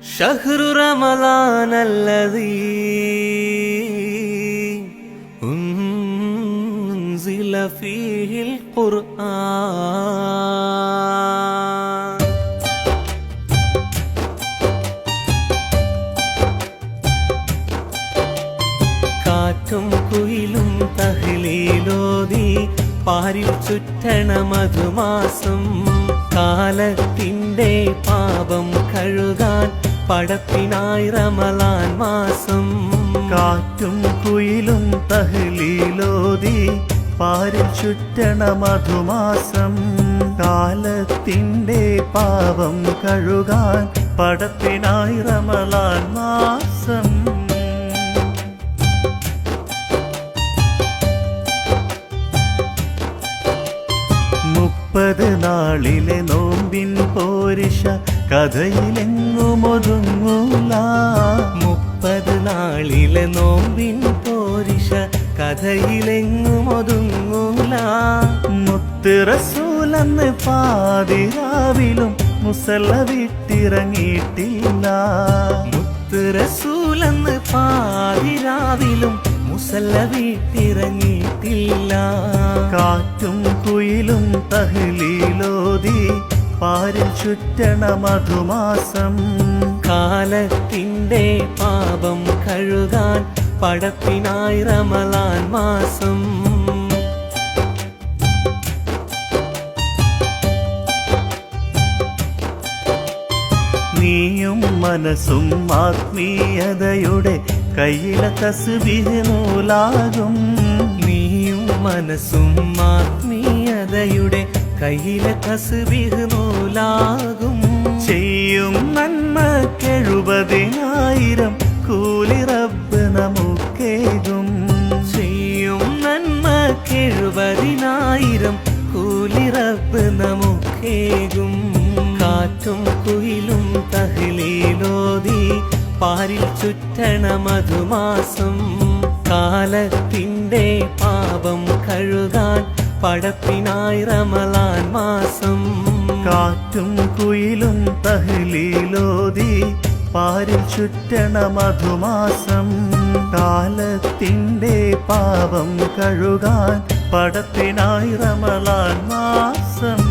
شهر رمضان الذي أنزل فيه القرآن കാറ്റും കുയിലും തഹ്ലീലോതി പാരിൽ ചുറ്റണ മധുമാസം കാലത്തിൻ്റെ പാപം കഴുകാൻ പടപ്പിനായി റമളാൻ മാസം കാറ്റും കുയിലും തഹ്ലീലോതി പാരിൽ ചുറ്റണ മധുമാസം കാലത്തിൻ്റെ പാപം കഴുകാൻ പടപ്പിനായി റമളാൻ മാസം 30 നാളിലെ നോമ്പിൻ പോരിഷ കഥയിലെങ്ങുമൊതുങ്ങൂല 30 നാളിലെ നോമ്പിൻ പോരിഷ കഥയിലെങ്ങുമൊതുങ്ങൂല മുത്ത് റസൂലെന്ന് പാതിരാവിലും മുസല്ല വിട്ടിറങ്ങിയിട്ടില്ല മുത്ത് റസൂലെന്ന് പാതിരാവിലും മുസല്ല വിട്ടിറങ്ങിയിട്ടില്ല കാറ്റും കുയിലും തഹ്ലീലോതി പാരിൽ ചുറ്റണ മധുമാസം കാലത്തിൻ്റെ പാപം കഴുകാൻ പടപ്പിനായി റമളാൻ മാസം നീയും മനസ്സും ആത്മീയതയുടെ കയ്യിലെ തസ്ബീഹ് നൂലാകും നീയും മനസ്സും ആത്മീയതയുടെ കയ്യിലെ തസ്ബീഹ് നൂലാകും ചെയ്യും നന്മക്കെഴുപതിനായിരം കൂലി റബ്ബ് നമുക്കേകും ചെയ്യും നന്മക്കെഴുപതിനായിരം കൂലി റബ്ബ് നമുക്കേകും കാറ്റും കുയിലും തഹ്ലീലോതി പാരിൽ ചുറ്റണ മധുമാസം കാലത്തിൻ്റെ പാപം കഴുകാൻ പടപ്പിനായി റമളാൻ മാസം കാറ്റും കുയിലും തഹ്ലീലോതി പാരിൽ ചുറ്റണ മധുമാസം കാലത്തിൻ്റെ പാപം കഴുകാൻ പടപ്പിനായി റമളാൻ മാസം